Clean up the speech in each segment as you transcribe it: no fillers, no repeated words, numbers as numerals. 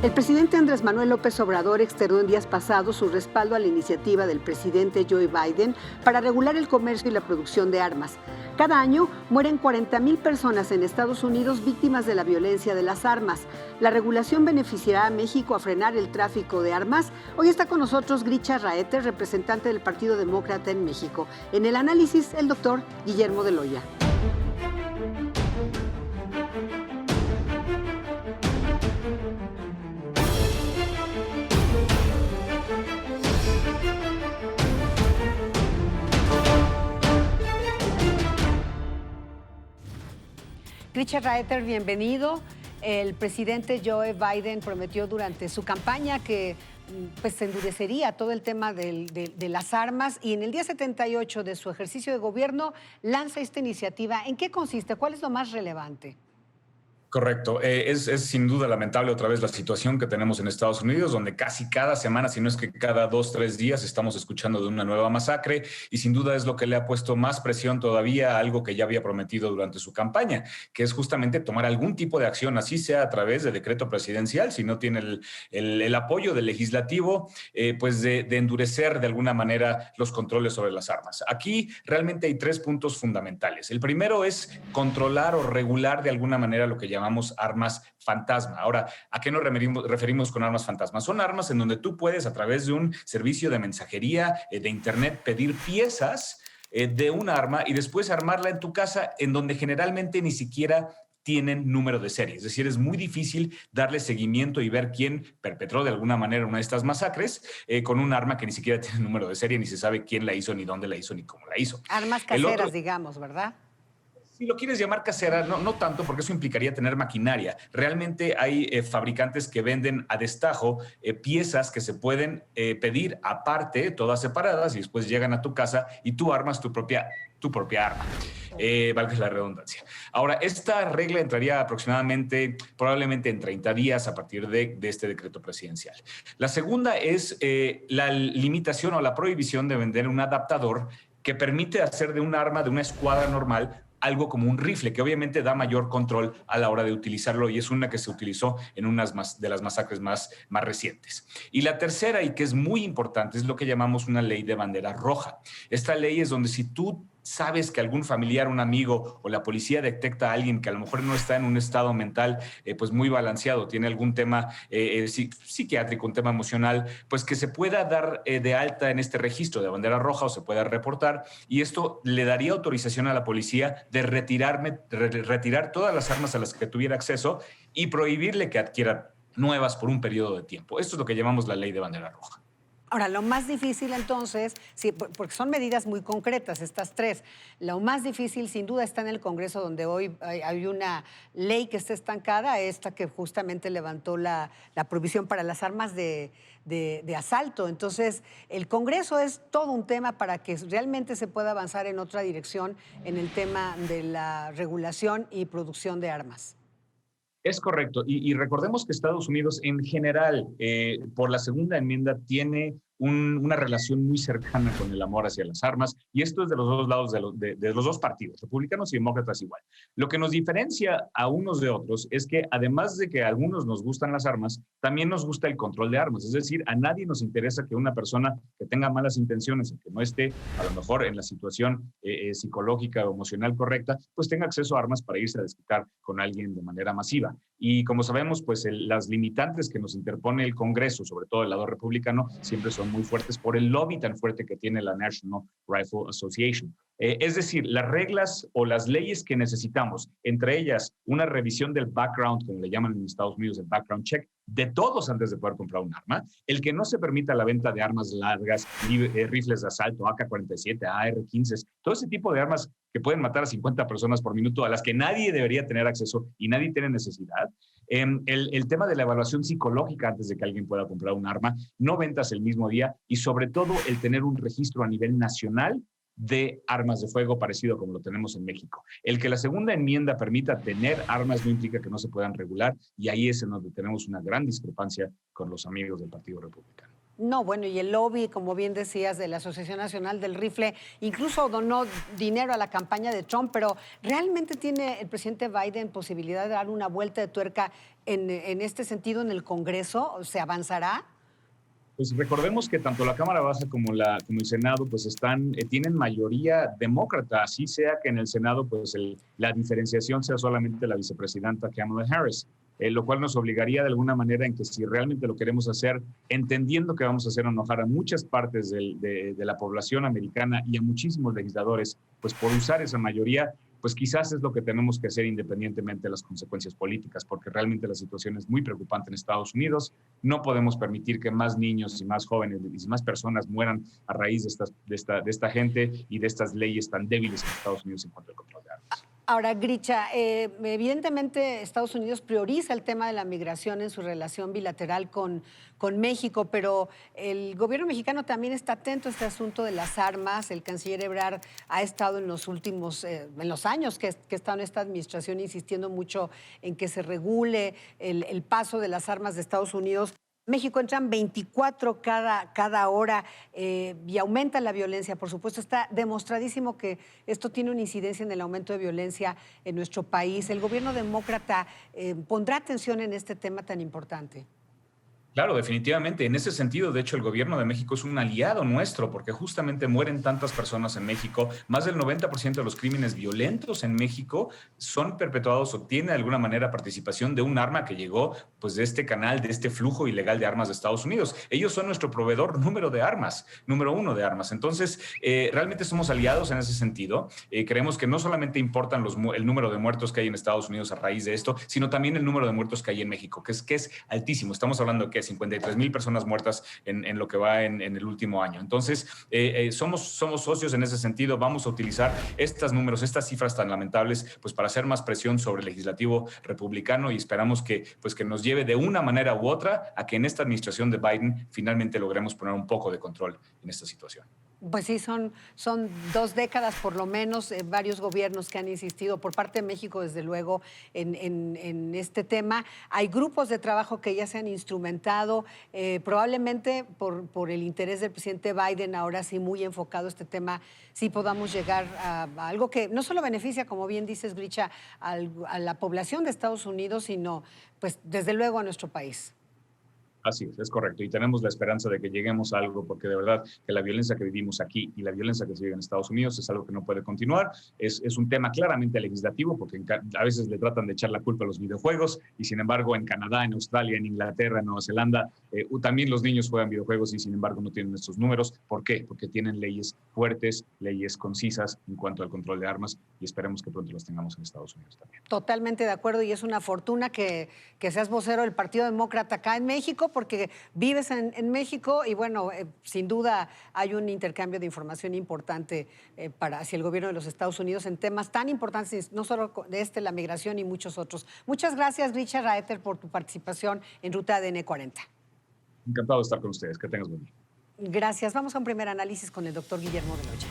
El presidente Andrés Manuel López Obrador externó en días pasados su respaldo a la iniciativa del presidente Joe Biden para regular el comercio y la producción de armas. Cada año mueren 40,000 personas en Estados Unidos víctimas de la violencia de las armas. La regulación beneficiará a México a frenar el tráfico de armas. Hoy está con nosotros Grisha Raeter, representante del Partido Demócrata en México. En el análisis, el doctor Guillermo de Loya. Grisha Raeter, bienvenido. El presidente Joe Biden prometió durante su campaña que pues, se endurecería todo el tema de las armas y en el día 78 de su ejercicio de gobierno lanza esta iniciativa. ¿En qué consiste? ¿Cuál es lo más relevante? Correcto. Es sin duda lamentable otra vez la situación que tenemos en Estados Unidos, donde casi cada semana, si no es que cada 2, 3 días, estamos escuchando de una nueva masacre y sin duda es lo que le ha puesto más presión todavía a algo que ya había prometido durante su campaña, que es justamente tomar algún tipo de acción, así sea a través de decreto presidencial, si no tiene el apoyo del legislativo, pues de endurecer de alguna manera los controles sobre las armas. Aquí realmente hay 3 puntos fundamentales. El primero es controlar o regular de alguna manera lo que llamamos armas fantasma. Ahora, ¿a qué nos referimos con armas fantasma? Son armas en donde tú puedes, a través de un servicio de mensajería de internet, pedir piezas de un arma y después armarla en tu casa, en donde generalmente ni siquiera tienen número de serie. Es decir, es muy difícil darle seguimiento y ver quién perpetró de alguna manera una de estas masacres con un arma que ni siquiera tiene número de serie, ni se sabe quién la hizo, ni dónde la hizo, ni cómo la hizo. Armas caseras, digamos, ¿verdad? Si lo quieres llamar casera, no tanto, porque eso implicaría tener maquinaria. Realmente hay fabricantes que venden a destajo piezas que se pueden pedir aparte, todas separadas, y después llegan a tu casa y tú armas tu propia arma. Valga la redundancia. Ahora, esta regla entraría aproximadamente, probablemente en 30 días a partir de este decreto presidencial. La segunda es la limitación o la prohibición de vender un adaptador que permite hacer de un arma, de una escuadra normal, algo como un rifle, que obviamente da mayor control a la hora de utilizarlo y es una que se utilizó en unas de las masacres más recientes. Y la tercera, y que es muy importante, es lo que llamamos una ley de bandera roja. Esta ley es donde si tú sabes que algún familiar, un amigo o la policía detecta a alguien que a lo mejor no está en un estado mental pues muy balanceado, tiene algún tema psiquiátrico, un tema emocional, pues que se pueda dar de alta en este registro de bandera roja o se pueda reportar y esto le daría autorización a la policía de retirar todas las armas a las que tuviera acceso y prohibirle que adquiera nuevas por un periodo de tiempo. Esto es lo que llamamos la ley de bandera roja. Ahora, lo más difícil entonces, sí, porque son medidas muy concretas estas 3, lo más difícil sin duda está en el Congreso, donde hoy hay una ley que está estancada, esta que justamente levantó la prohibición para las armas de asalto. Entonces, el Congreso es todo un tema para que realmente se pueda avanzar en otra dirección en el tema de la regulación y producción de armas. Es correcto. Y recordemos que Estados Unidos en general, por la segunda enmienda, tiene una relación muy cercana con el amor hacia las armas, y esto es de los dos lados de los dos partidos, republicanos y demócratas igual. Lo que nos diferencia a unos de otros es que además de que a algunos nos gustan las armas, también nos gusta el control de armas, es decir, a nadie nos interesa que una persona que tenga malas intenciones, que no esté a lo mejor en la situación psicológica o emocional correcta, pues tenga acceso a armas para irse a desquitar con alguien de manera masiva. Y como sabemos, pues las limitantes que nos interpone el Congreso, sobre todo el lado republicano, siempre son muy fuertes por el lobby tan fuerte que tiene la National Rifle Association. Es decir, las reglas o las leyes que necesitamos, entre ellas una revisión del background, como le llaman en Estados Unidos, el background check, de todos antes de poder comprar un arma, el que no se permita la venta de armas largas, rifles de asalto, AK-47, AR-15, todo ese tipo de armas que pueden matar a 50 personas por minuto, a las que nadie debería tener acceso y nadie tiene necesidad. El tema de la evaluación psicológica antes de que alguien pueda comprar un arma, no ventas el mismo día y sobre todo el tener un registro a nivel nacional de armas de fuego parecido como lo tenemos en México. El que la segunda enmienda permita tener armas no implica que no se puedan regular y ahí es en donde tenemos una gran discrepancia con los amigos del Partido Republicano. No, bueno, y el lobby, como bien decías, de la Asociación Nacional del Rifle, incluso donó dinero a la campaña de Trump, pero ¿realmente tiene el presidente Biden posibilidad de dar una vuelta de tuerca en este sentido en el Congreso? ¿Se avanzará? Pues recordemos que tanto la Cámara Baja como el Senado pues tienen mayoría demócrata, así sea que en el Senado pues la diferenciación sea solamente la vicepresidenta Kamala Harris, lo cual nos obligaría de alguna manera en que si realmente lo queremos hacer, entendiendo que vamos a hacer enojar a muchas partes de la población americana y a muchísimos legisladores, pues por usar esa mayoría, pues quizás es lo que tenemos que hacer independientemente de las consecuencias políticas, porque realmente la situación es muy preocupante en Estados Unidos. No podemos permitir que más niños y más jóvenes y más personas mueran a raíz de esta gente y de estas leyes tan débiles en Estados Unidos en cuanto al control de armas. Ahora, Gricha, evidentemente Estados Unidos prioriza el tema de la migración en su relación bilateral con México, pero el gobierno mexicano también está atento a este asunto de las armas. El canciller Ebrard ha estado en los últimos, en los años que ha estado en esta administración insistiendo mucho en que se regule el paso de las armas de Estados Unidos. México entran 24 cada hora y aumenta la violencia. Por supuesto, está demostradísimo que esto tiene una incidencia en el aumento de violencia en nuestro país. ¿El gobierno demócrata pondrá atención en este tema tan importante? Claro, definitivamente. En ese sentido, de hecho, el gobierno de México es un aliado nuestro porque justamente mueren tantas personas en México. Más del 90% de los crímenes violentos en México son perpetuados o tienen de alguna manera participación de un arma que llegó pues, de este canal, de este flujo ilegal de armas de Estados Unidos. Ellos son nuestro proveedor número uno de armas. Entonces, realmente somos aliados en ese sentido. Creemos que no solamente importan el número de muertos que hay en Estados Unidos a raíz de esto, sino también el número de muertos que hay en México, que es altísimo. Estamos hablando de que 53,000 personas muertas en lo que va en el último año. Entonces, somos socios en ese sentido. Vamos a utilizar estos números, estas cifras tan lamentables, pues para hacer más presión sobre el legislativo republicano y esperamos que nos lleve de una manera u otra a que en esta administración de Biden finalmente logremos poner un poco de control en esta situación. Pues sí, son 2 décadas por lo menos, varios gobiernos que han insistido por parte de México, desde luego, en este tema. Hay grupos de trabajo que ya se han instrumentado, probablemente por el interés del presidente Biden, ahora sí muy enfocado este tema, sí podamos llegar a algo que no solo beneficia, como bien dices, Gricha, a la población de Estados Unidos, sino, pues, desde luego a nuestro país. Así es correcto. Y tenemos la esperanza de que lleguemos a algo, porque de verdad que la violencia que vivimos aquí y la violencia que se vive en Estados Unidos es algo que no puede continuar. Es un tema claramente legislativo, porque a veces le tratan de echar la culpa a los videojuegos, y sin embargo en Canadá, en Australia, en Inglaterra, en Nueva Zelanda, también los niños juegan videojuegos y sin embargo no tienen estos números. ¿Por qué? Porque tienen leyes fuertes, leyes concisas en cuanto al control de armas, y esperemos que pronto las tengamos en Estados Unidos también. Totalmente de acuerdo, y es una fortuna que seas vocero del Partido Demócrata acá en México, porque vives en México y bueno, sin duda hay un intercambio de información importante hacia el gobierno de los Estados Unidos en temas tan importantes, no solo de la migración y muchos otros. Muchas gracias, Gricha Raeter, por tu participación en Ruta ADN 40. Encantado de estar con ustedes. Que tengas buen día. Gracias. Vamos a un primer análisis con el doctor Guillermo Beloya.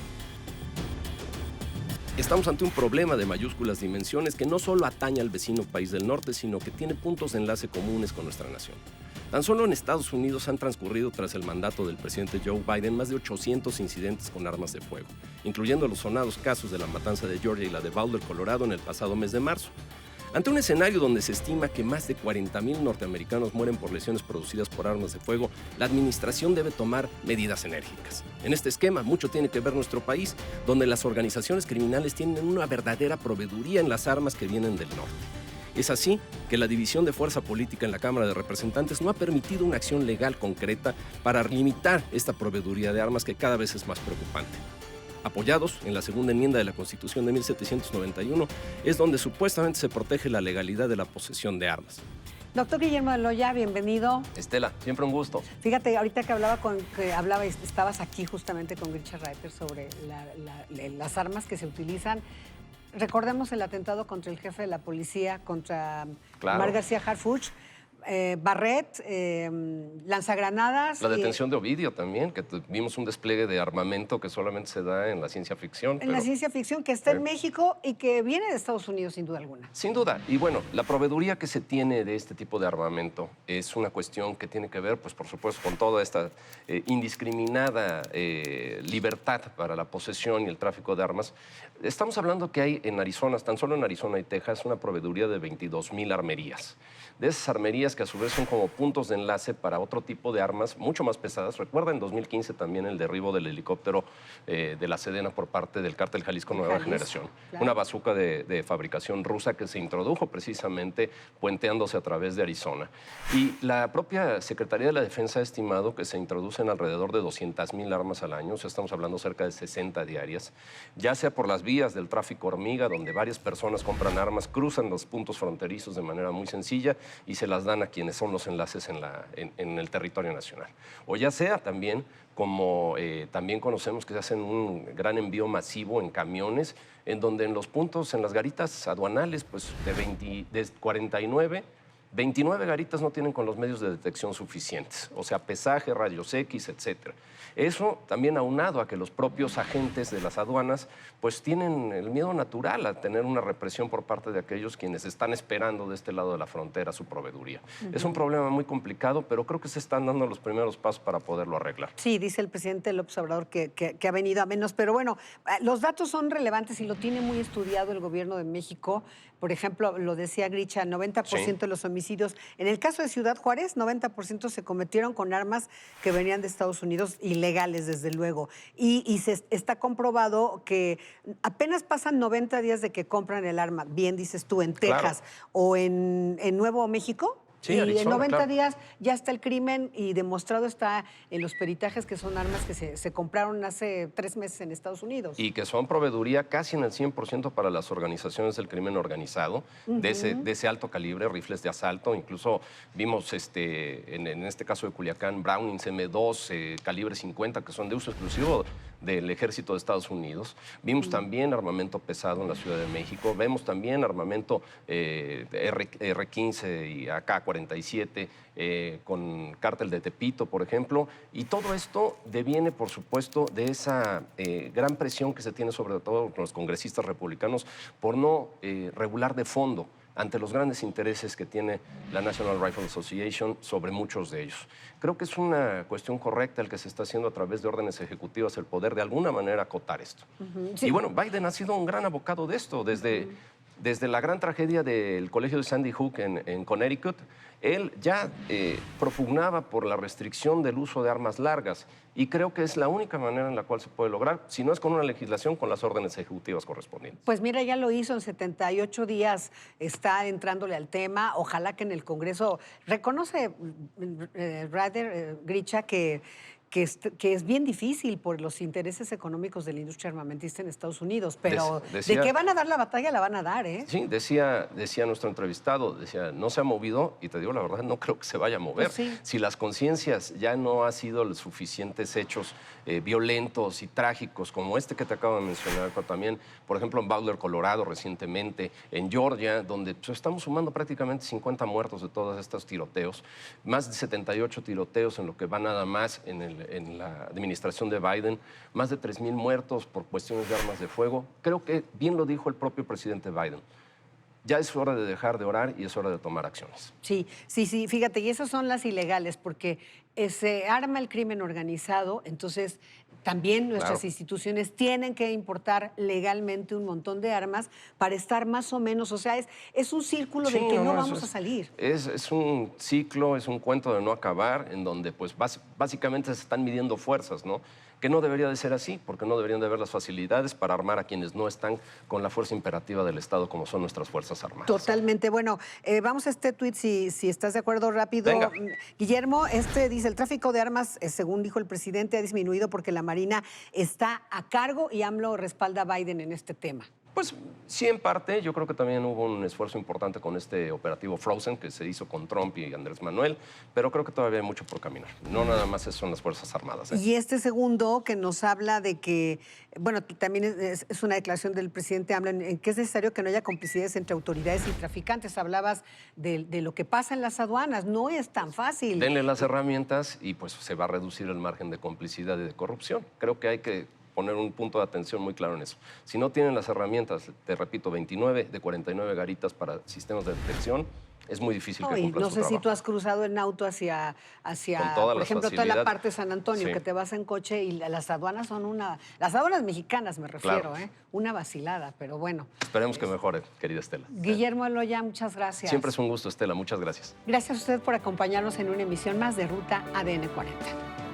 Estamos ante un problema de mayúsculas dimensiones que no solo atañe al vecino país del norte, sino que tiene puntos de enlace comunes con nuestra nación. Tan solo en Estados Unidos han transcurrido tras el mandato del presidente Joe Biden más de 800 incidentes con armas de fuego, incluyendo los sonados casos de la matanza de Georgia y la de Boulder, Colorado, en el pasado mes de marzo. Ante un escenario donde se estima que más de 40,000 norteamericanos mueren por lesiones producidas por armas de fuego, la administración debe tomar medidas enérgicas. En este esquema, mucho tiene que ver nuestro país, donde las organizaciones criminales tienen una verdadera proveeduría en las armas que vienen del norte. Es así que la división de fuerza política en la Cámara de Representantes no ha permitido una acción legal concreta para limitar esta proveeduría de armas que cada vez es más preocupante. Apoyados en la segunda enmienda de la Constitución de 1791, es donde supuestamente se protege la legalidad de la posesión de armas. Doctor Guillermo Beloya, bienvenido. Estela, siempre un gusto. Fíjate, ahorita estabas aquí justamente con Gricha Raeter sobre las armas que se utilizan. Recordemos el atentado contra el jefe de la policía, contra Omar García Harfuch. Barrett, lanzagranadas. La detención de Ovidio también, que vimos un despliegue de armamento que solamente se da en la ciencia ficción. En la ciencia ficción que está en México y que viene de Estados Unidos, sin duda alguna. Sin duda. Y bueno, la proveeduría que se tiene de este tipo de armamento es una cuestión que tiene que ver, pues por supuesto, con toda esta indiscriminada libertad para la posesión y el tráfico de armas. Estamos hablando que hay en Arizona, tan solo en Arizona y Texas, una proveeduría de 22,000 armerías. De esas armerías que a su vez son como puntos de enlace para otro tipo de armas mucho más pesadas. Recuerda en 2015 también el derribo del helicóptero de la Sedena por parte del Cártel Jalisco Nueva Generación. Claro. Una bazuca de fabricación rusa que se introdujo precisamente puenteándose a través de Arizona. Y la propia Secretaría de la Defensa ha estimado que se introducen alrededor de 200,000 armas al año, o sea, estamos hablando cerca de 60 diarias, ya sea por las vías del tráfico hormiga, donde varias personas compran armas, cruzan los puntos fronterizos de manera muy sencilla y se las dan a quienes son los enlaces en el territorio nacional. O ya sea también, como también conocemos que se hacen un gran envío masivo en camiones, en donde en los puntos, en las garitas aduanales, pues de 49, 29 garitas no tienen con los medios de detección suficientes, o sea, pesaje, rayos X, etcétera. Eso también aunado a que los propios agentes de las aduanas pues tienen el miedo natural a tener una represión por parte de aquellos quienes están esperando de este lado de la frontera su proveeduría. Es un problema muy complicado, pero creo que se están dando los primeros pasos para poderlo arreglar. Sí, dice el presidente López Obrador que ha venido a menos, pero bueno, los datos son relevantes y lo tiene muy estudiado el gobierno de México. Por ejemplo, lo decía Gricha, 90% de los homicidios, en el caso de Ciudad Juárez, 90% se cometieron con armas que venían de Estados Unidos, ilegales, desde luego. Y se está comprobado que apenas pasan 90 días de que compran el arma, bien dices tú, en Texas o en Nuevo México. Sí, y Arizona, en 90 claro. días ya está el crimen y demostrado está en los peritajes que son armas que se compraron hace 3 meses en Estados Unidos. Y que son proveeduría casi en el 100% para las organizaciones del crimen organizado, de ese alto calibre, rifles de asalto. Incluso vimos en este caso de Culiacán, Brownings M2, calibre 50, que son de uso exclusivo del ejército de Estados Unidos. Vimos también armamento pesado en la Ciudad de México. Vemos también armamento R-15 y AK-47 con cártel de Tepito, por ejemplo. Y todo esto deviene, por supuesto, de esa gran presión que se tiene sobre todo con los congresistas republicanos por no regular de fondo ante los grandes intereses que tiene la National Rifle Association sobre muchos de ellos. Creo que es una cuestión correcta el que se está haciendo a través de órdenes ejecutivas el poder de alguna manera acotar esto. Sí. Y bueno, Biden ha sido un gran abocado de esto, desde la gran tragedia del colegio de Sandy Hook en Connecticut. Él ya propugnaba por la restricción del uso de armas largas y creo que es la única manera en la cual se puede lograr, si no es con una legislación, con las órdenes ejecutivas correspondientes. Pues mira, ya lo hizo en 78 días, está entrándole al tema. Ojalá que en el Congreso reconoce Gricha que es bien difícil por los intereses económicos de la industria armamentista en Estados Unidos, pero de que van a dar la batalla, la van a dar, ¿eh? Sí, decía nuestro entrevistado, no se ha movido, y te digo la verdad, no creo que se vaya a mover. Pues sí. Si las conciencias ya no han sido los suficientes hechos violentos y trágicos como este que te acabo de mencionar, pero también, por ejemplo, en Boulder, Colorado, recientemente, en Georgia, donde pues, estamos sumando prácticamente 50 muertos de todos estos tiroteos, más de 78 tiroteos en lo que va nada más en la administración de Biden, más de 3,000 muertos por cuestiones de armas de fuego. Creo que bien lo dijo el propio presidente Biden. Ya es hora de dejar de orar y es hora de tomar acciones. Sí, fíjate, y esas son las ilegales, porque se arma el crimen organizado, entonces también nuestras instituciones tienen que importar legalmente un montón de armas para estar más o menos, o sea, es un círculo del que no vamos a salir. Es un ciclo, es un cuento de no acabar, en donde pues básicamente se están midiendo fuerzas, ¿no? Que no debería de ser así, porque no deberían de haber las facilidades para armar a quienes no están con la fuerza imperativa del Estado, como son nuestras Fuerzas Armadas. Totalmente. Bueno, vamos a este tuit, si estás de acuerdo, rápido. Venga. Guillermo, dice, el tráfico de armas, según dijo el presidente, ha disminuido porque la Marina está a cargo y AMLO respalda a Biden en este tema. Pues sí, en parte. Yo creo que también hubo un esfuerzo importante con este operativo Frozen que se hizo con Trump y Andrés Manuel, pero creo que todavía hay mucho por caminar. No nada más son las Fuerzas Armadas. Y este segundo que nos habla de que, bueno, también es una declaración del presidente AMLO en que es necesario que no haya complicidades entre autoridades y traficantes. Hablabas de lo que pasa en las aduanas. No es tan fácil. Denle las herramientas y pues se va a reducir el margen de complicidad y de corrupción. Creo que hay que poner un punto de atención muy claro en eso. Si no tienen las herramientas, te repito, 29 de 49 garitas para sistemas de detección, es muy difícil que cumplan no su sé trabajo. si tú has cruzado en auto hacia Con todas por las ejemplo, toda la facilidades. parte de San Antonio, Sí. que te vas en coche y las aduanas son las aduanas mexicanas me refiero, Claro. una vacilada, pero bueno. Esperemos que mejore, querida Estela. Guillermo Eloya, muchas gracias. Siempre es un gusto, Estela. Muchas gracias. Gracias a usted por acompañarnos en una emisión más de Ruta ADN 40.